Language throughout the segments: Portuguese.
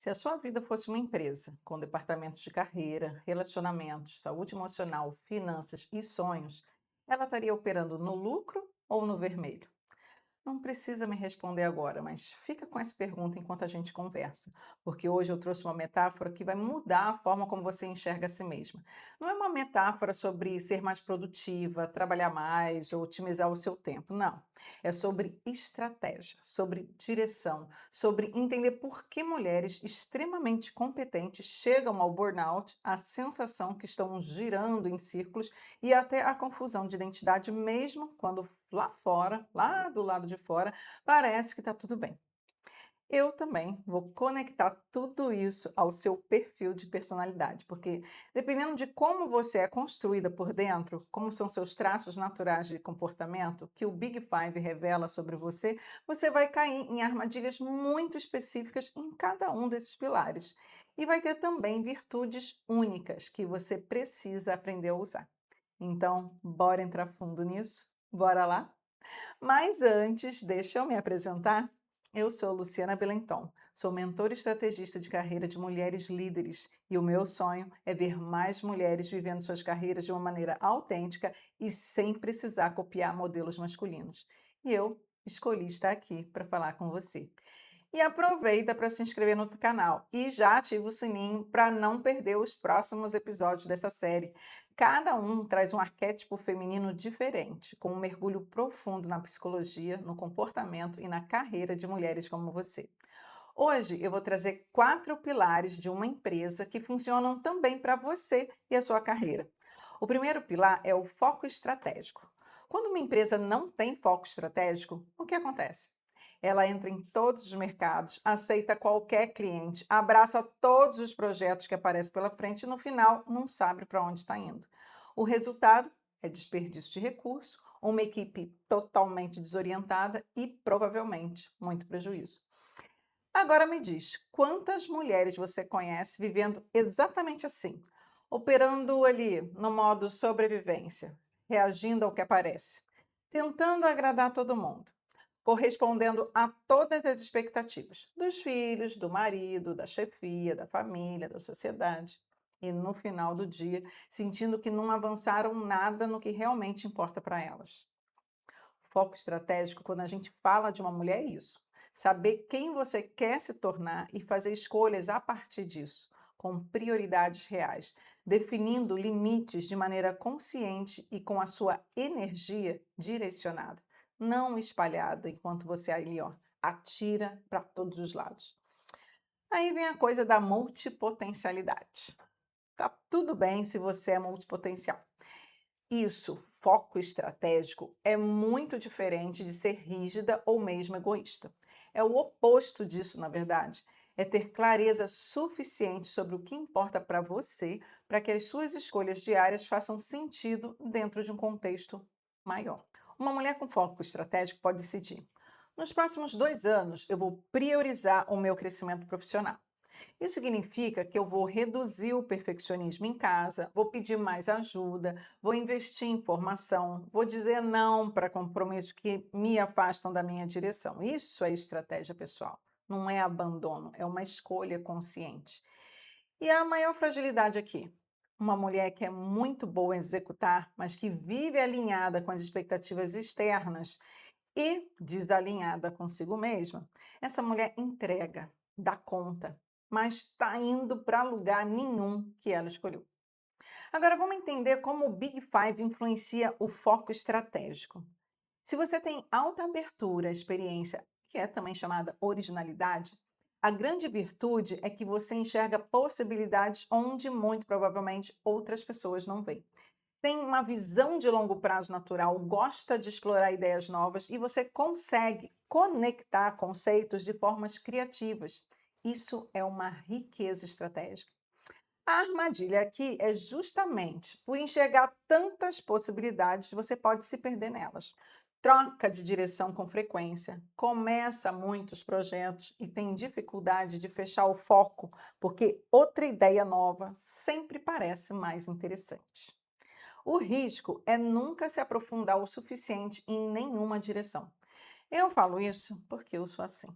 Se a sua vida fosse uma empresa, com departamentos de carreira, relacionamentos, saúde emocional, finanças e sonhos, ela estaria operando no lucro ou no vermelho? Não precisa me responder agora, mas fica com essa pergunta enquanto a gente conversa, porque hoje eu trouxe uma metáfora que vai mudar a forma como você enxerga a si mesma. Não é uma metáfora sobre ser mais produtiva, trabalhar mais ou otimizar o seu tempo, não. É sobre estratégia, sobre direção, sobre entender por que mulheres extremamente competentes chegam ao burnout, a sensação que estão girando em círculos e até a confusão de identidade, mesmo quando lá fora, lá do lado de fora, parece que está tudo bem. Eu também vou conectar tudo isso ao seu perfil de personalidade, porque dependendo de como você é construída por dentro, como são seus traços naturais de comportamento, que o Big Five revela sobre você, você vai cair em armadilhas muito específicas em cada um desses pilares. E vai ter também virtudes únicas que você precisa aprender a usar. Então, bora entrar fundo nisso? Bora lá? Mas antes, deixa eu me apresentar. Eu sou Luciana Belenton, sou mentora e estrategista de carreira de mulheres líderes e o meu sonho é ver mais mulheres vivendo suas carreiras de uma maneira autêntica e sem precisar copiar modelos masculinos. E eu escolhi estar aqui para falar com você. E aproveita para se inscrever no canal e já ativa o sininho para não perder os próximos episódios dessa série. Cada um traz um arquétipo feminino diferente, com um mergulho profundo na psicologia, no comportamento e na carreira de mulheres como você. Hoje eu vou trazer 4 pilares de uma empresa que funcionam também para você e a sua carreira. O primeiro pilar é o foco estratégico. Quando uma empresa não tem foco estratégico, o que acontece? Ela entra em todos os mercados, aceita qualquer cliente, abraça todos os projetos que aparecem pela frente e no final não sabe para onde está indo. O resultado é desperdício de recurso, uma equipe totalmente desorientada e provavelmente muito prejuízo. Agora me diz, quantas mulheres você conhece vivendo exatamente assim, operando ali no modo sobrevivência, reagindo ao que aparece, tentando agradar todo mundo, correspondendo a todas as expectativas dos filhos, do marido, da chefia, da família, da sociedade. E no final do dia, sentindo que não avançaram nada no que realmente importa para elas. Foco estratégico, quando a gente fala de uma mulher, é isso. Saber quem você quer se tornar e fazer escolhas a partir disso, com prioridades reais, definindo limites de maneira consciente e com a sua energia direcionada, não espalhada enquanto você ali, ó, atira para todos os lados. Aí vem a coisa da multipotencialidade. Tá tudo bem se você é multipotencial. Isso, foco estratégico, é muito diferente de ser rígida ou mesmo egoísta. É o oposto disso, na verdade. É ter clareza suficiente sobre o que importa para você, para que as suas escolhas diárias façam sentido dentro de um contexto maior. Uma mulher com foco estratégico pode decidir: nos próximos 2 anos, eu vou priorizar o meu crescimento profissional. Isso significa que eu vou reduzir o perfeccionismo em casa, vou pedir mais ajuda, vou investir em formação, vou dizer não para compromissos que me afastam da minha direção. Isso é estratégia pessoal, não é abandono, é uma escolha consciente. E a maior fragilidade aqui? Uma mulher que é muito boa em executar, mas que vive alinhada com as expectativas externas e desalinhada consigo mesma, essa mulher entrega, dá conta, mas está indo para lugar nenhum que ela escolheu. Agora vamos entender como o Big Five influencia o foco estratégico. Se você tem alta abertura, experiência, que é também chamada originalidade, a grande virtude é que você enxerga possibilidades onde muito provavelmente outras pessoas não veem. Tem uma visão de longo prazo natural, gosta de explorar ideias novas e você consegue conectar conceitos de formas criativas. Isso é uma riqueza estratégica. A armadilha aqui é justamente por enxergar tantas possibilidades, você pode se perder nelas. Troca de direção com frequência, começa muitos projetos e tem dificuldade de fechar o foco, porque outra ideia nova sempre parece mais interessante. O risco é nunca se aprofundar o suficiente em nenhuma direção. Eu falo isso porque eu sou assim.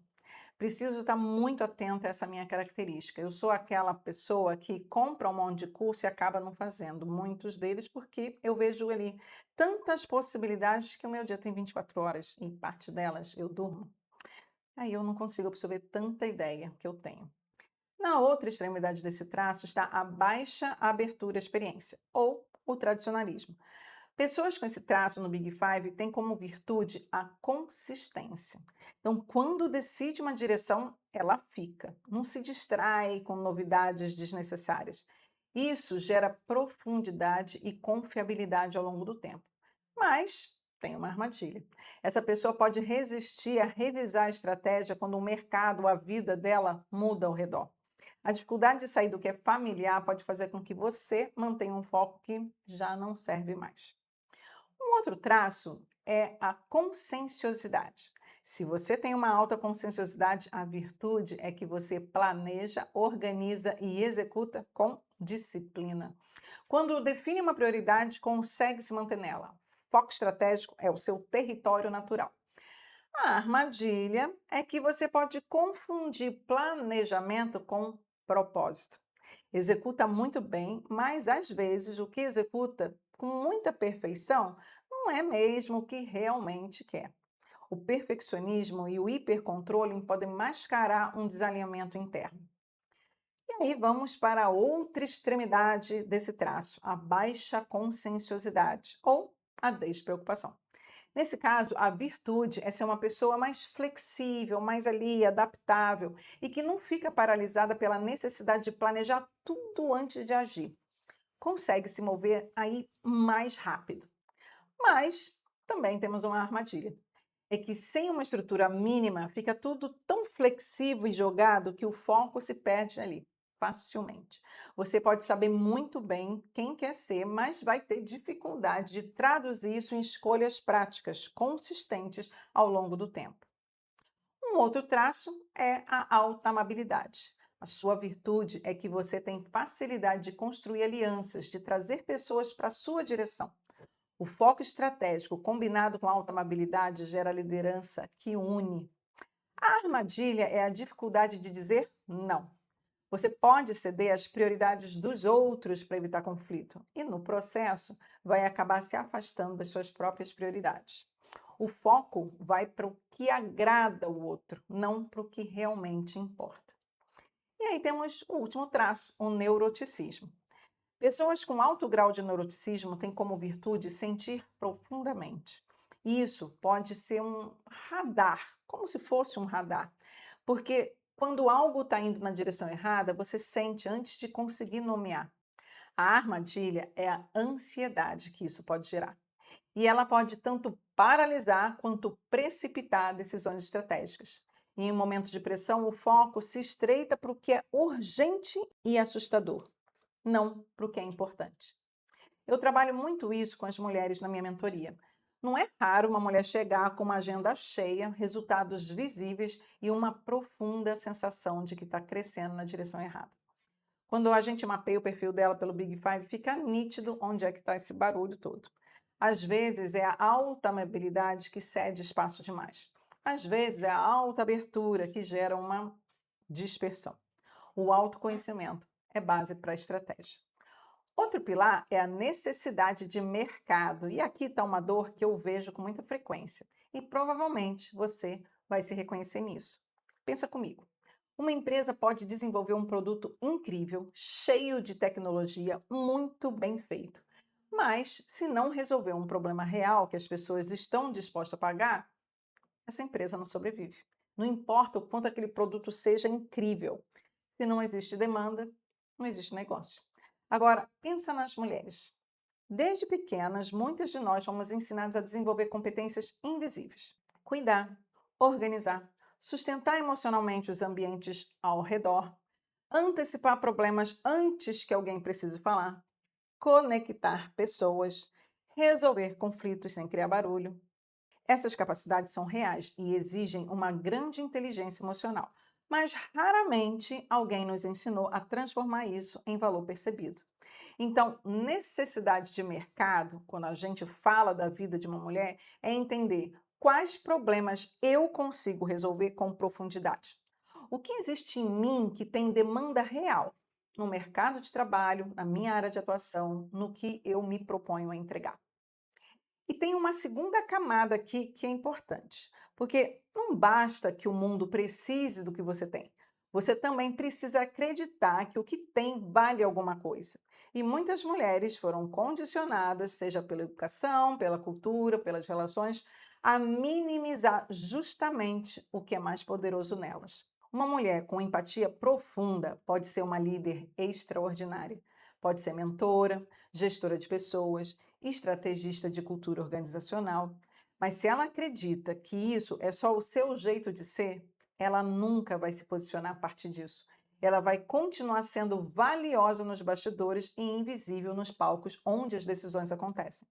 Preciso estar muito atenta a essa minha característica. Eu sou aquela pessoa que compra um monte de curso e acaba não fazendo muitos deles, porque eu vejo ali tantas possibilidades que o meu dia tem 24 horas e parte delas eu durmo. Aí eu não consigo absorver tanta ideia que eu tenho. Na outra extremidade desse traço está a baixa abertura à experiência, ou o tradicionalismo. Pessoas com esse traço no Big Five têm como virtude a consistência. Então, quando decide uma direção, ela fica, não se distrai com novidades desnecessárias. Isso gera profundidade e confiabilidade ao longo do tempo. Mas tem uma armadilha. Essa pessoa pode resistir a revisar a estratégia quando o mercado, a vida dela muda ao redor. A dificuldade de sair do que é familiar pode fazer com que você mantenha um foco que já não serve mais. Um outro traço é a conscienciosidade. Se você tem uma alta conscienciosidade, a virtude é que você planeja, organiza e executa com disciplina. Quando define uma prioridade, consegue se manter nela. Foco estratégico é o seu território natural. A armadilha é que você pode confundir planejamento com propósito. Executa muito bem, mas às vezes o que executa com muita perfeição não é mesmo o que realmente quer. O perfeccionismo e o hipercontrole podem mascarar um desalinhamento interno. E aí vamos para a outra extremidade desse traço, a baixa conscienciosidade ou a despreocupação. Nesse caso, a virtude é ser uma pessoa mais flexível, mais ali, adaptável e que não fica paralisada pela necessidade de planejar tudo antes de agir. Consegue se mover aí mais rápido. Mas também temos uma armadilha. É que sem uma estrutura mínima, fica tudo tão flexível e jogado que o foco se perde ali facilmente. Você pode saber muito bem quem quer ser, mas vai ter dificuldade de traduzir isso em escolhas práticas consistentes ao longo do tempo. Um outro traço é a alta amabilidade. A sua virtude é que você tem facilidade de construir alianças, de trazer pessoas para a sua direção. O foco estratégico combinado com a alta amabilidade gera liderança que une. A armadilha é a dificuldade de dizer não. Você pode ceder às prioridades dos outros para evitar conflito e, no processo, vai acabar se afastando das suas próprias prioridades. O foco vai para o que agrada o outro, não para o que realmente importa. E aí temos o último traço, o neuroticismo. Pessoas com alto grau de neuroticismo têm como virtude sentir profundamente. Isso pode ser um radar, como se fosse um radar, porque quando algo está indo na direção errada, você sente antes de conseguir nomear. A armadilha é a ansiedade que isso pode gerar. E ela pode tanto paralisar quanto precipitar decisões estratégicas. E em momentos de pressão, o foco se estreita para o que é urgente e assustador, não para o que é importante. Eu trabalho muito isso com as mulheres na minha mentoria. Não é raro uma mulher chegar com uma agenda cheia, resultados visíveis e uma profunda sensação de que está crescendo na direção errada. Quando a gente mapeia o perfil dela pelo Big Five, fica nítido onde é que está esse barulho todo. Às vezes é a alta amabilidade que cede espaço demais. Às vezes é a alta abertura que gera uma dispersão. O autoconhecimento é base para a estratégia. Outro pilar é a necessidade de mercado. E aqui está uma dor que eu vejo com muita frequência. E provavelmente você vai se reconhecer nisso. Pensa comigo. Uma empresa pode desenvolver um produto incrível, cheio de tecnologia, muito bem feito. Mas, se não resolver um problema real que as pessoas estão dispostas a pagar, essa empresa não sobrevive. Não importa o quanto aquele produto seja incrível. Se não existe demanda, não existe negócio. Agora, pensa nas mulheres. Desde pequenas, muitas de nós fomos ensinadas a desenvolver competências invisíveis. Cuidar, organizar, sustentar emocionalmente os ambientes ao redor, antecipar problemas antes que alguém precise falar, conectar pessoas, resolver conflitos sem criar barulho. Essas capacidades são reais e exigem uma grande inteligência emocional, mas raramente alguém nos ensinou a transformar isso em valor percebido. Então, necessidade de mercado, quando a gente fala da vida de uma mulher, é entender quais problemas eu consigo resolver com profundidade. O que existe em mim que tem demanda real no mercado de trabalho, na minha área de atuação, no que eu me proponho a entregar? E tem uma segunda camada aqui que é importante, porque não basta que o mundo precise do que você tem. Você também precisa acreditar que o que tem vale alguma coisa. E muitas mulheres foram condicionadas, seja pela educação, pela cultura, pelas relações, a minimizar justamente o que é mais poderoso nelas. Uma mulher com empatia profunda pode ser uma líder extraordinária, pode ser mentora, gestora de pessoas, estrategista de cultura organizacional, mas se ela acredita que isso é só o seu jeito de ser, ela nunca vai se posicionar a partir disso. Ela vai continuar sendo valiosa nos bastidores e invisível nos palcos onde as decisões acontecem.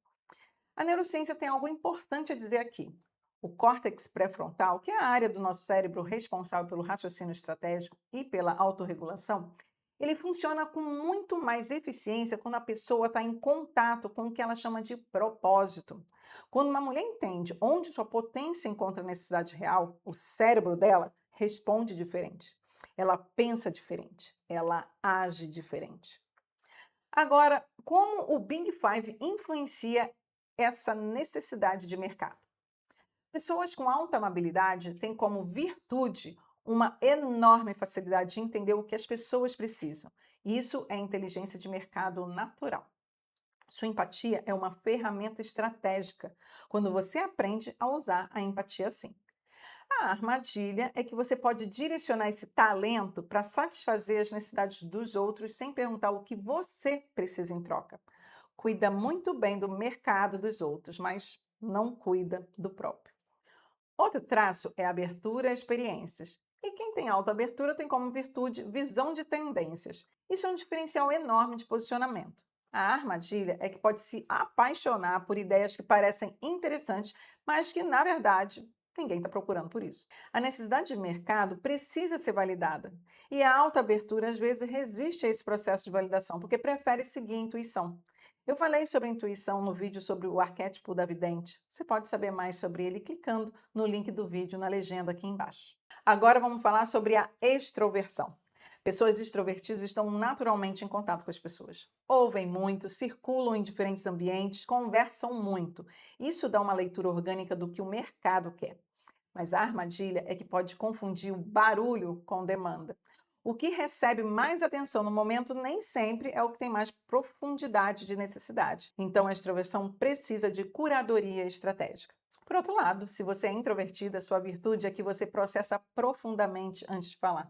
A neurociência tem algo importante a dizer aqui. O córtex pré-frontal, que é a área do nosso cérebro responsável pelo raciocínio estratégico e pela autorregulação, ele funciona com muito mais eficiência quando a pessoa está em contato com o que ela chama de propósito. Quando uma mulher entende onde sua potência encontra necessidade real, o cérebro dela responde diferente. Ela pensa diferente, ela age diferente. Agora, como o Big Five influencia essa necessidade de mercado? Pessoas com alta amabilidade têm como virtude uma enorme facilidade de entender o que as pessoas precisam. Isso é inteligência de mercado natural. Sua empatia é uma ferramenta estratégica quando você aprende a usar a empatia assim. A armadilha é que você pode direcionar esse talento para satisfazer as necessidades dos outros sem perguntar o que você precisa em troca. Cuida muito bem do mercado dos outros, mas não cuida do próprio. Outro traço é a abertura a experiências. E quem tem alta abertura tem como virtude visão de tendências. Isso é um diferencial enorme de posicionamento. A armadilha é que pode se apaixonar por ideias que parecem interessantes, mas que, na verdade, ninguém está procurando por isso. A necessidade de mercado precisa ser validada. E a alta abertura, às vezes, resiste a esse processo de validação, porque prefere seguir a intuição. Eu falei sobre intuição no vídeo sobre o arquétipo da vidente. Você pode saber mais sobre ele clicando no link do vídeo na legenda aqui embaixo. Agora vamos falar sobre a extroversão. Pessoas extrovertidas estão naturalmente em contato com as pessoas. Ouvem muito, circulam em diferentes ambientes, conversam muito. Isso dá uma leitura orgânica do que o mercado quer. Mas a armadilha é que pode confundir o barulho com demanda. O que recebe mais atenção no momento nem sempre é o que tem mais profundidade de necessidade. Então, a extroversão precisa de curadoria estratégica. Por outro lado, se você é introvertida, sua virtude é que você processa profundamente antes de falar.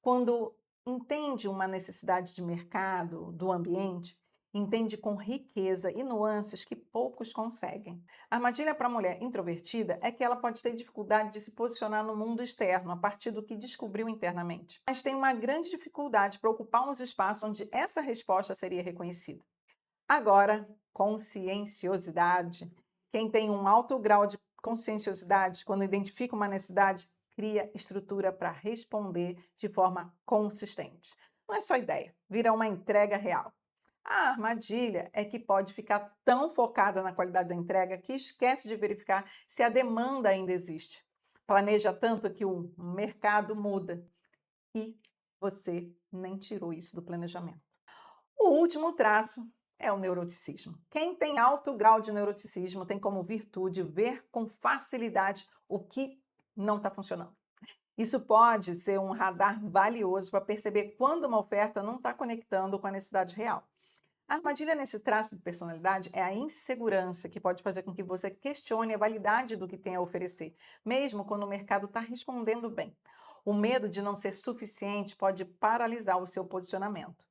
Quando entende uma necessidade de mercado, do ambiente, entende com riqueza e nuances que poucos conseguem. A armadilha para a mulher introvertida é que ela pode ter dificuldade de se posicionar no mundo externo a partir do que descobriu internamente, mas tem uma grande dificuldade para ocupar uns espaços onde essa resposta seria reconhecida. Agora, conscienciosidade. Quem tem um alto grau de conscienciosidade, quando identifica uma necessidade, cria estrutura para responder de forma consistente. Não é só ideia, vira uma entrega real. A armadilha é que pode ficar tão focada na qualidade da entrega que esquece de verificar se a demanda ainda existe. Planeja tanto que o mercado muda e você nem tirou isso do planejamento. O último traço é o neuroticismo. Quem tem alto grau de neuroticismo tem como virtude ver com facilidade o que não está funcionando. Isso pode ser um radar valioso para perceber quando uma oferta não está conectando com a necessidade real. A armadilha nesse traço de personalidade é a insegurança, que pode fazer com que você questione a validade do que tem a oferecer, mesmo quando o mercado está respondendo bem. O medo de não ser suficiente pode paralisar o seu posicionamento.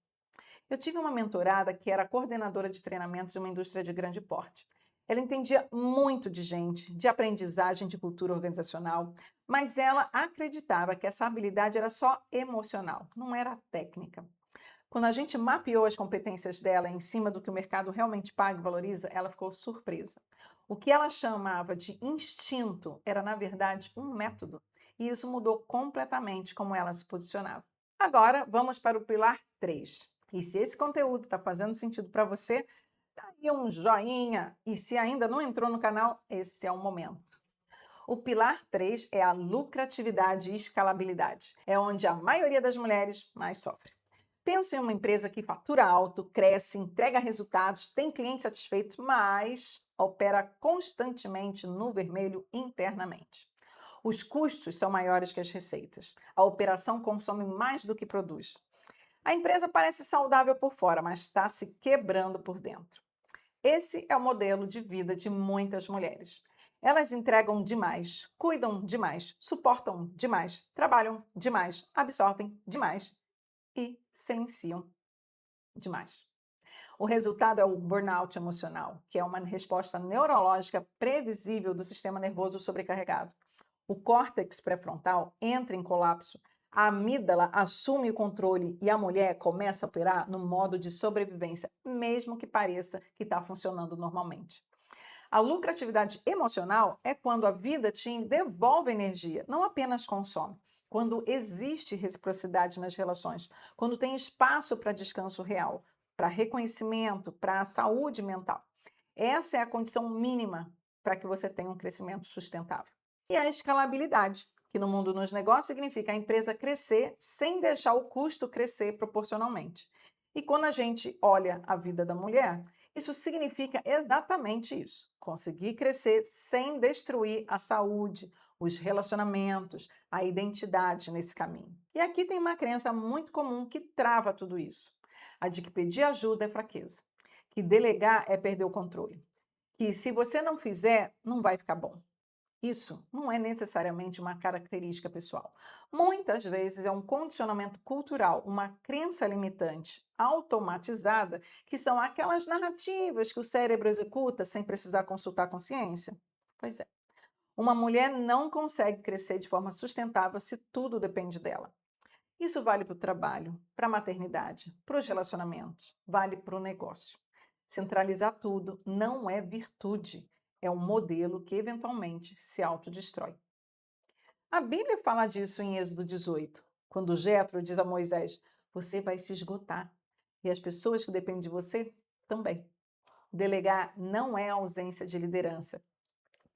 Eu tive uma mentorada que era coordenadora de treinamentos de uma indústria de grande porte. Ela entendia muito de gente, de aprendizagem, de cultura organizacional, mas ela acreditava que essa habilidade era só emocional, não era técnica. Quando a gente mapeou as competências dela em cima do que o mercado realmente paga e valoriza, ela ficou surpresa. O que ela chamava de instinto era, na verdade, um método, e isso mudou completamente como ela se posicionava. Agora, vamos para o pilar 3. E se esse conteúdo está fazendo sentido para você, dá aí um joinha. E se ainda não entrou no canal, esse é o momento. O pilar 3 é a lucratividade e escalabilidade. É onde a maioria das mulheres mais sofre. Pensa em uma empresa que fatura alto, cresce, entrega resultados, tem clientes satisfeitos, mas opera constantemente no vermelho internamente. Os custos são maiores que as receitas. A operação consome mais do que produz. A empresa parece saudável por fora, mas está se quebrando por dentro. Esse é o modelo de vida de muitas mulheres. Elas entregam demais, cuidam demais, suportam demais, trabalham demais, absorvem demais e silenciam demais. O resultado é o burnout emocional, que é uma resposta neurológica previsível do sistema nervoso sobrecarregado. O córtex pré-frontal entra em colapso, a amígdala assume o controle e a mulher começa a operar no modo de sobrevivência, mesmo que pareça que está funcionando normalmente. A lucratividade emocional é quando a vida te devolve energia, não apenas consome. Quando existe reciprocidade nas relações, quando tem espaço para descanso real, para reconhecimento, para a saúde mental. Essa é a condição mínima para que você tenha um crescimento sustentável. E a escalabilidade, que no mundo dos negócios significa a empresa crescer sem deixar o custo crescer proporcionalmente. E quando a gente olha a vida da mulher, isso significa exatamente isso: conseguir crescer sem destruir a saúde, os relacionamentos, a identidade nesse caminho. E aqui tem uma crença muito comum que trava tudo isso: a de que pedir ajuda é fraqueza, que delegar é perder o controle, que se você não fizer, não vai ficar bom. Isso não é necessariamente uma característica pessoal. Muitas vezes é um condicionamento cultural, uma crença limitante automatizada, que são aquelas narrativas que o cérebro executa sem precisar consultar a consciência. Pois é. Uma mulher não consegue crescer de forma sustentável se tudo depende dela. Isso vale para o trabalho, para a maternidade, para os relacionamentos, vale para o negócio. Centralizar tudo não é virtude, é um modelo que eventualmente se autodestrói. A Bíblia fala disso em Êxodo 18, quando Jetro diz a Moisés: você vai se esgotar e as pessoas que dependem de você também. Delegar não é ausência de liderança,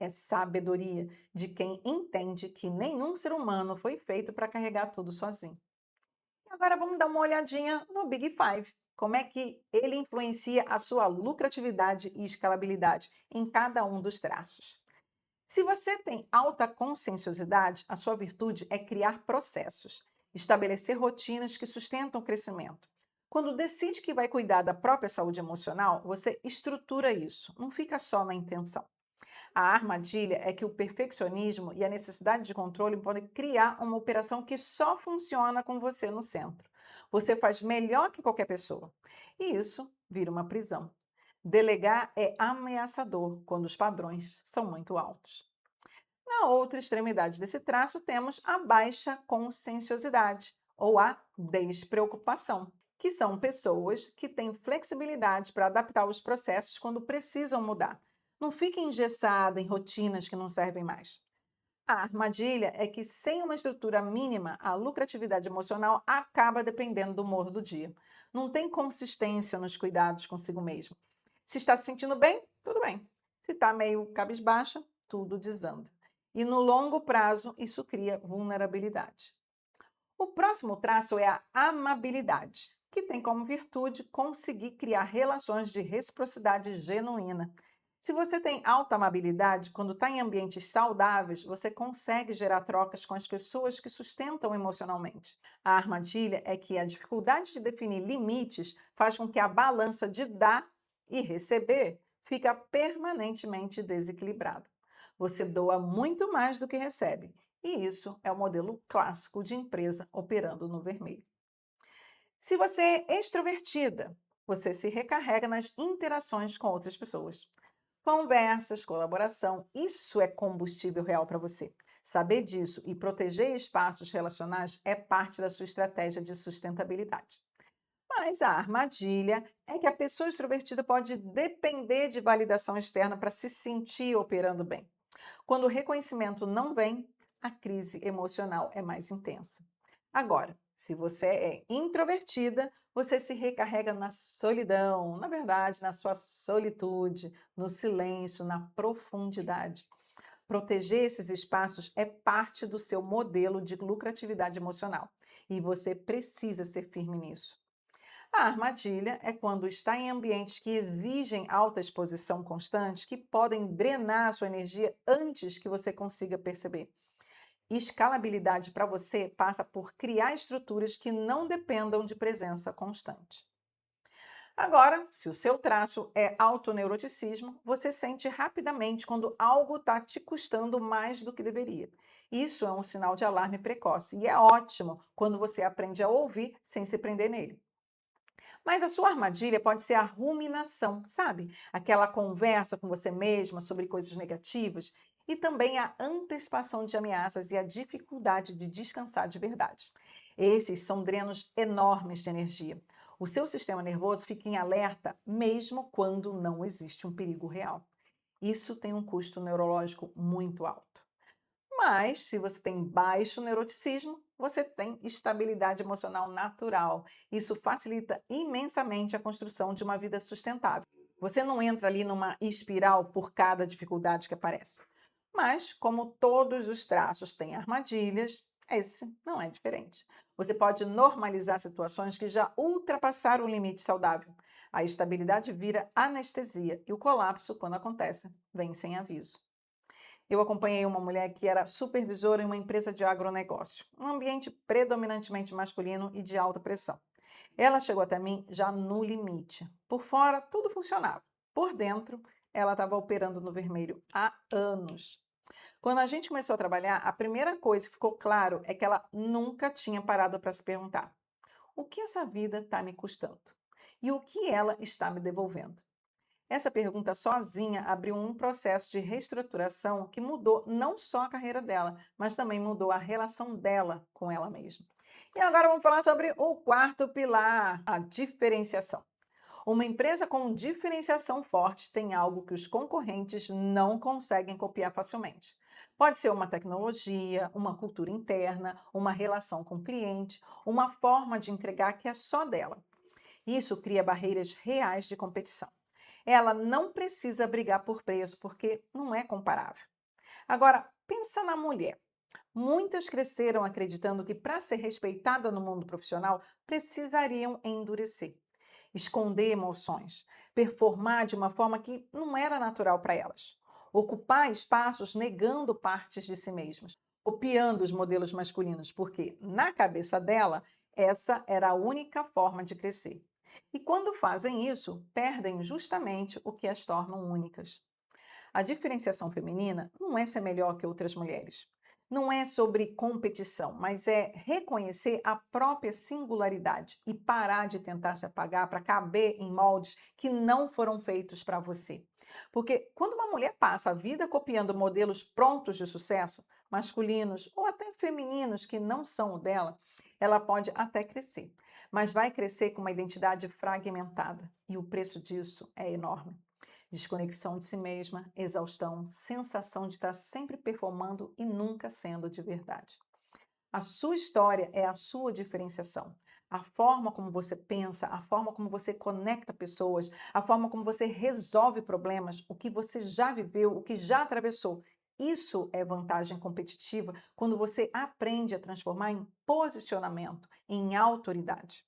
é sabedoria de quem entende que nenhum ser humano foi feito para carregar tudo sozinho. Agora vamos dar uma olhadinha no Big Five. Como é que ele influencia a sua lucratividade e escalabilidade em cada um dos traços. Se você tem alta conscienciosidade, a sua virtude é criar processos, estabelecer rotinas que sustentam o crescimento. Quando decide que vai cuidar da própria saúde emocional, você estrutura isso, não fica só na intenção. A armadilha é que o perfeccionismo e a necessidade de controle podem criar uma operação que só funciona com você no centro. Você faz melhor que qualquer pessoa. E isso vira uma prisão. Delegar é ameaçador quando os padrões são muito altos. Na outra extremidade desse traço, temos a baixa conscienciosidade ou a despreocupação, que são pessoas que têm flexibilidade para adaptar os processos quando precisam mudar. Não fica engessada em rotinas que não servem mais. A armadilha é que, sem uma estrutura mínima, a lucratividade emocional acaba dependendo do humor do dia. Não tem consistência nos cuidados consigo mesmo. Se está se sentindo bem, tudo bem. Se está meio cabisbaixa, tudo desanda. E no longo prazo, isso cria vulnerabilidade. O próximo traço é a amabilidade, que tem como virtude conseguir criar relações de reciprocidade genuína. Se você tem alta amabilidade, quando está em ambientes saudáveis, você consegue gerar trocas com as pessoas que sustentam emocionalmente. A armadilha é que a dificuldade de definir limites faz com que a balança de dar e receber fica permanentemente desequilibrada. Você doa muito mais do que recebe, e isso é o modelo clássico de empresa operando no vermelho. Se você é extrovertida, você se recarrega nas interações com outras pessoas. Conversas, colaboração, isso é combustível real para você. Saber disso e proteger espaços relacionais é parte da sua estratégia de sustentabilidade. Mas a armadilha é que a pessoa extrovertida pode depender de validação externa para se sentir operando bem. Quando o reconhecimento não vem, a crise emocional é mais intensa. Agora, se você é introvertida, você se recarrega na solidão, na verdade, na sua solitude, no silêncio, na profundidade. Proteger esses espaços é parte do seu modelo de lucratividade emocional e você precisa ser firme nisso. A armadilha é quando está em ambientes que exigem alta exposição constante, que podem drenar a sua energia antes que você consiga perceber. Escalabilidade para você passa por criar estruturas que não dependam de presença constante. Agora, se o seu traço é autoneuroticismo, você sente rapidamente quando algo está te custando mais do que deveria. Isso é um sinal de alarme precoce e é ótimo quando você aprende a ouvir sem se prender nele. Mas a sua armadilha pode ser a ruminação, sabe? Aquela conversa com você mesma sobre coisas negativas e também a antecipação de ameaças e a dificuldade de descansar de verdade. Esses são drenos enormes de energia. O seu sistema nervoso fica em alerta mesmo quando não existe um perigo real. Isso tem um custo neurológico muito alto. Mas, se você tem baixo neuroticismo, você tem estabilidade emocional natural. Isso facilita imensamente a construção de uma vida sustentável. Você não entra ali numa espiral por cada dificuldade que aparece. Mas, como todos os traços têm armadilhas, esse não é diferente. Você pode normalizar situações que já ultrapassaram o limite saudável. A estabilidade vira anestesia e o colapso, quando acontece, vem sem aviso. Eu acompanhei uma mulher que era supervisora em uma empresa de agronegócio, um ambiente predominantemente masculino e de alta pressão. Ela chegou até mim já no limite. Por fora, tudo funcionava. Por dentro, ela estava operando no vermelho há anos. Quando a gente começou a trabalhar, a primeira coisa que ficou claro é que ela nunca tinha parado para se perguntar: o que essa vida está me custando? E o que ela está me devolvendo? Essa pergunta sozinha abriu um processo de reestruturação que mudou não só a carreira dela, mas também mudou a relação dela com ela mesma. E agora vamos falar sobre o quarto pilar, a diferenciação. Uma empresa com diferenciação forte tem algo que os concorrentes não conseguem copiar facilmente. Pode ser uma tecnologia, uma cultura interna, uma relação com o cliente, uma forma de entregar que é só dela. Isso cria barreiras reais de competição. Ela não precisa brigar por preço, porque não é comparável. Agora, pensa na mulher. Muitas cresceram acreditando que para ser respeitada no mundo profissional, precisariam endurecer, esconder emoções, performar de uma forma que não era natural para elas, ocupar espaços negando partes de si mesmas, copiando os modelos masculinos, porque na cabeça dela, essa era a única forma de crescer. E quando fazem isso, perdem justamente o que as tornam únicas. A diferenciação feminina não é ser melhor que outras mulheres. Não é sobre competição, mas é reconhecer a própria singularidade e parar de tentar se apagar para caber em moldes que não foram feitos para você. Porque quando uma mulher passa a vida copiando modelos prontos de sucesso, masculinos ou até femininos que não são o dela, ela pode até crescer, mas vai crescer com uma identidade fragmentada e o preço disso é enorme. Desconexão de si mesma, exaustão, sensação de estar sempre performando e nunca sendo de verdade. A sua história é a sua diferenciação. A forma como você pensa, a forma como você conecta pessoas, a forma como você resolve problemas, o que você já viveu, o que já atravessou. Isso é vantagem competitiva quando você aprende a transformar em posicionamento, em autoridade.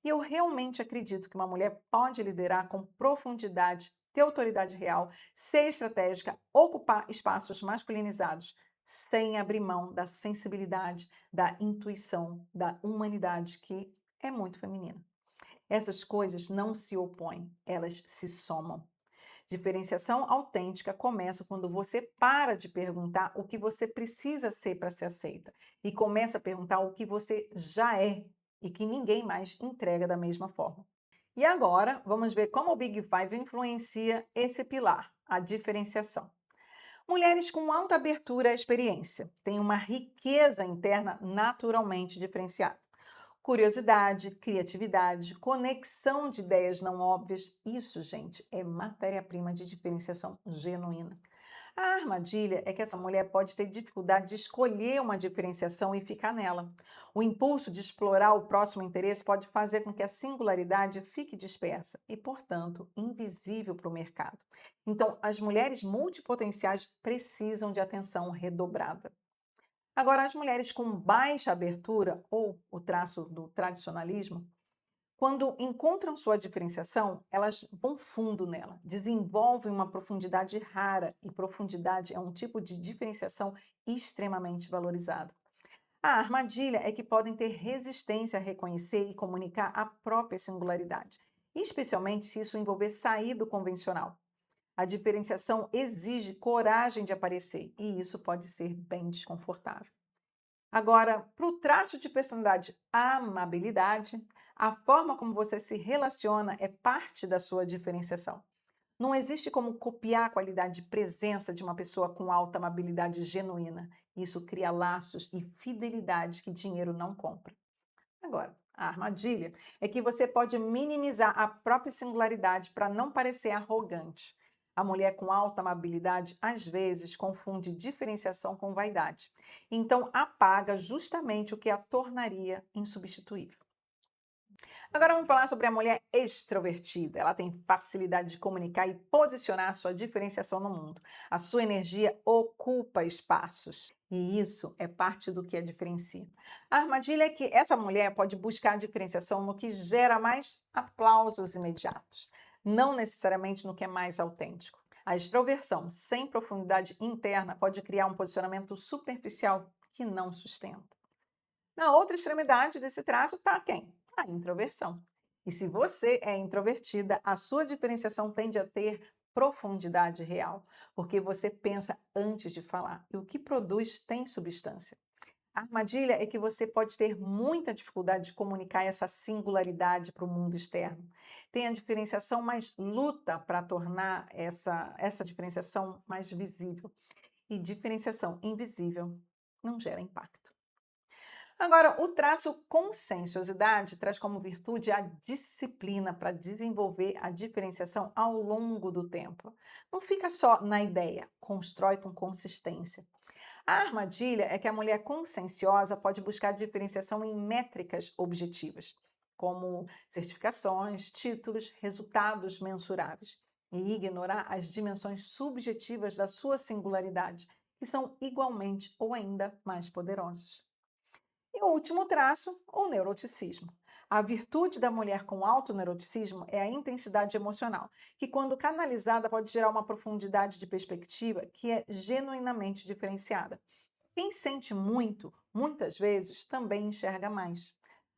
E eu realmente acredito que uma mulher pode liderar com profundidade, ter autoridade real, ser estratégica, ocupar espaços masculinizados, sem abrir mão da sensibilidade, da intuição, da humanidade, que é muito feminina. Essas coisas não se opõem, elas se somam. Diferenciação autêntica começa quando você para de perguntar o que você precisa ser para ser aceita e começa a perguntar o que você já é e que ninguém mais entrega da mesma forma. E agora, vamos ver como o Big Five influencia esse pilar, a diferenciação. Mulheres com alta abertura à experiência têm uma riqueza interna naturalmente diferenciada. Curiosidade, criatividade, conexão de ideias não óbvias, isso, gente, é matéria-prima de diferenciação genuína. A armadilha é que essa mulher pode ter dificuldade de escolher uma diferenciação e ficar nela. O impulso de explorar o próximo interesse pode fazer com que a singularidade fique dispersa e, portanto, invisível para o mercado. Então, as mulheres multipotenciais precisam de atenção redobrada. Agora, as mulheres com baixa abertura ou o traço do tradicionalismo, quando encontram sua diferenciação, elas vão fundo nela, desenvolvem uma profundidade rara, e profundidade é um tipo de diferenciação extremamente valorizado. A armadilha é que podem ter resistência a reconhecer e comunicar a própria singularidade, especialmente se isso envolver sair do convencional. A diferenciação exige coragem de aparecer, e isso pode ser bem desconfortável. Agora, para o traço de personalidade, a amabilidade, a forma como você se relaciona é parte da sua diferenciação. Não existe como copiar a qualidade de presença de uma pessoa com alta amabilidade genuína. Isso cria laços e fidelidade que dinheiro não compra. Agora, a armadilha é que você pode minimizar a própria singularidade para não parecer arrogante. A mulher com alta amabilidade às vezes confunde diferenciação com vaidade. Então, apaga justamente o que a tornaria insubstituível. Agora vamos falar sobre a mulher extrovertida. Ela tem facilidade de comunicar e posicionar sua diferenciação no mundo. A sua energia ocupa espaços. E isso é parte do que a diferencia. A armadilha é que essa mulher pode buscar a diferenciação no que gera mais aplausos imediatos, não necessariamente no que é mais autêntico. A extroversão sem profundidade interna pode criar um posicionamento superficial que não sustenta. Na outra extremidade desse traço está quem? A introversão. E se você é introvertida, a sua diferenciação tende a ter profundidade real, porque você pensa antes de falar e o que produz tem substância. A armadilha é que você pode ter muita dificuldade de comunicar essa singularidade para o mundo externo. Tem a diferenciação, mas luta para tornar essa diferenciação mais visível. E diferenciação invisível não gera impacto. Agora, o traço conscienciosidade traz como virtude a disciplina para desenvolver a diferenciação ao longo do tempo. Não fica só na ideia, constrói com consistência. A armadilha é que a mulher conscienciosa pode buscar diferenciação em métricas objetivas, como certificações, títulos, resultados mensuráveis, e ignorar as dimensões subjetivas da sua singularidade, que são igualmente ou ainda mais poderosas. E o último traço, o neuroticismo. A virtude da mulher com alto neuroticismo é a intensidade emocional, que, quando canalizada, pode gerar uma profundidade de perspectiva que é genuinamente diferenciada. Quem sente muito, muitas vezes, também enxerga mais.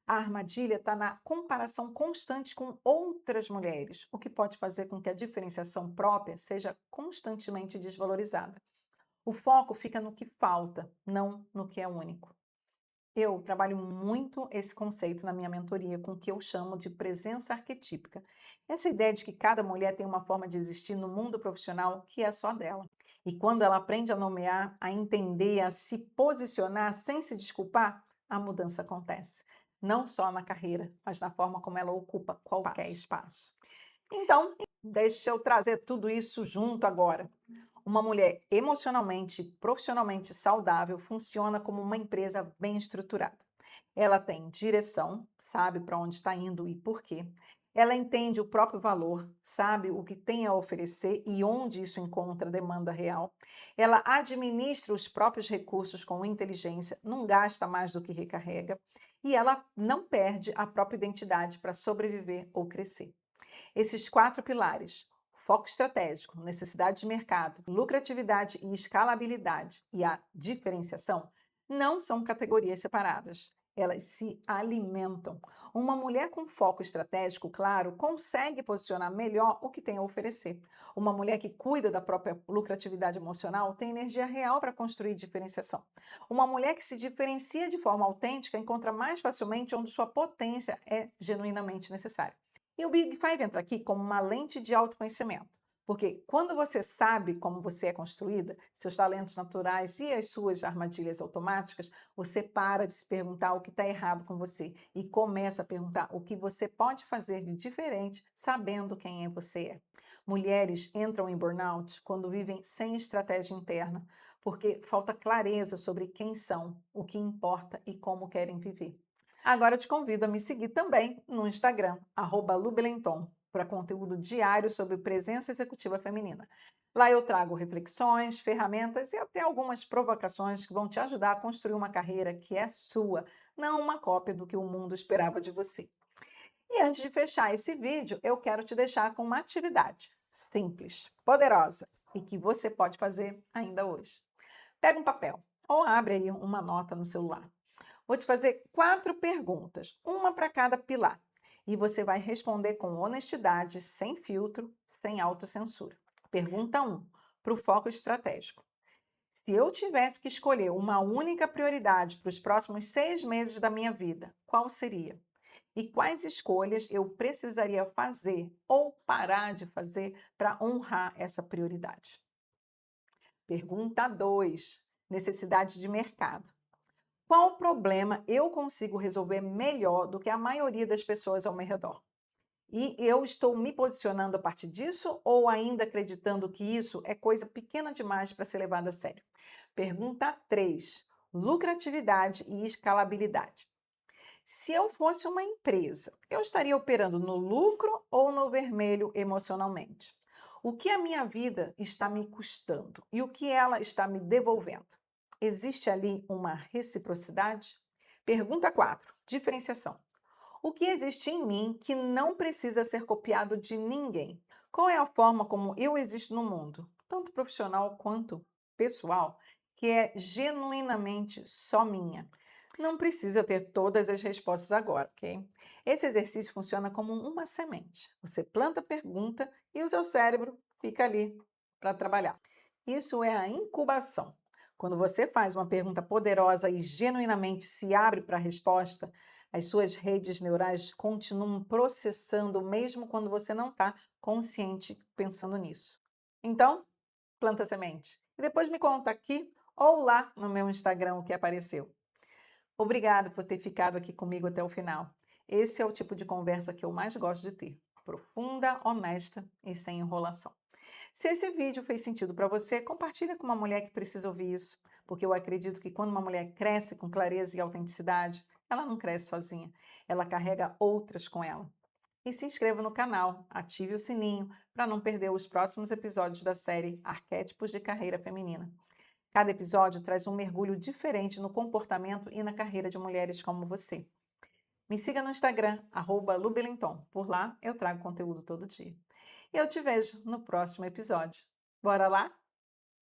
A armadilha está na comparação constante com outras mulheres, o que pode fazer com que a diferenciação própria seja constantemente desvalorizada. O foco fica no que falta, não no que é único. Eu trabalho muito esse conceito na minha mentoria com o que eu chamo de presença arquetípica. Essa ideia de que cada mulher tem uma forma de existir no mundo profissional que é só dela. E quando ela aprende a nomear, a entender, a se posicionar sem se desculpar, a mudança acontece. Não só na carreira, mas na forma como ela ocupa qualquer espaço. Então, deixa eu trazer tudo isso junto agora. Uma mulher emocionalmente e profissionalmente saudável funciona como uma empresa bem estruturada. Ela tem direção, sabe para onde está indo e por quê. Ela entende o próprio valor, sabe o que tem a oferecer e onde isso encontra demanda real. Ela administra os próprios recursos com inteligência, não gasta mais do que recarrega e ela não perde a própria identidade para sobreviver ou crescer. Esses quatro pilares, foco estratégico, necessidade de mercado, lucratividade e escalabilidade e a diferenciação, não são categorias separadas. Elas se alimentam. Uma mulher com foco estratégico claro consegue posicionar melhor o que tem a oferecer. Uma mulher que cuida da própria lucratividade emocional tem energia real para construir diferenciação. Uma mulher que se diferencia de forma autêntica encontra mais facilmente onde sua potência é genuinamente necessária. E o Big Five entra aqui como uma lente de autoconhecimento. Porque quando você sabe como você é construída, seus talentos naturais e as suas armadilhas automáticas, você para de se perguntar o que está errado com você e começa a perguntar o que você pode fazer de diferente, sabendo quem é você é. Mulheres entram em burnout quando vivem sem estratégia interna, porque falta clareza sobre quem são, o que importa e como querem viver. Agora eu te convido a me seguir também no Instagram, @lubelenton, para conteúdo diário sobre presença executiva feminina. Lá eu trago reflexões, ferramentas e até algumas provocações que vão te ajudar a construir uma carreira que é sua, não uma cópia do que o mundo esperava de você. E antes de fechar esse vídeo, eu quero te deixar com uma atividade simples, poderosa e que você pode fazer ainda hoje. Pega um papel ou abre aí uma nota no celular. Vou te fazer 4 perguntas, uma para cada pilar. E você vai responder com honestidade, sem filtro, sem autocensura. Pergunta 1, para o foco estratégico. Se eu tivesse que escolher uma única prioridade para os próximos 6 meses da minha vida, qual seria? E quais escolhas eu precisaria fazer ou parar de fazer para honrar essa prioridade? Pergunta 2, necessidade de mercado. Qual problema eu consigo resolver melhor do que a maioria das pessoas ao meu redor? E eu estou me posicionando a partir disso ou ainda acreditando que isso é coisa pequena demais para ser levada a sério? Pergunta 3. Lucratividade e escalabilidade. Se eu fosse uma empresa, eu estaria operando no lucro ou no vermelho emocionalmente? O que a minha vida está me custando e o que ela está me devolvendo? Existe ali uma reciprocidade? Pergunta 4. Diferenciação. O que existe em mim que não precisa ser copiado de ninguém? Qual é a forma como eu existo no mundo, tanto profissional quanto pessoal, que é genuinamente só minha? Não precisa ter todas as respostas agora, ok? Esse exercício funciona como uma semente. Você planta a pergunta e o seu cérebro fica ali para trabalhar. Isso é a incubação. Quando você faz uma pergunta poderosa e genuinamente se abre para a resposta, as suas redes neurais continuam processando mesmo quando você não está consciente pensando nisso. Então, planta a semente. E depois me conta aqui ou lá no meu Instagram o que apareceu. Obrigada por ter ficado aqui comigo até o final. Esse é o tipo de conversa que eu mais gosto de ter. Profunda, honesta e sem enrolação. Se esse vídeo fez sentido para você, compartilha com uma mulher que precisa ouvir isso, porque eu acredito que quando uma mulher cresce com clareza e autenticidade, ela não cresce sozinha, ela carrega outras com ela. E se inscreva no canal, ative o sininho para não perder os próximos episódios da série Arquétipos de Carreira Feminina. Cada episódio traz um mergulho diferente no comportamento e na carreira de mulheres como você. Me siga no Instagram, @lubelenton. Por lá eu trago conteúdo todo dia. E eu te vejo no próximo episódio. Bora lá?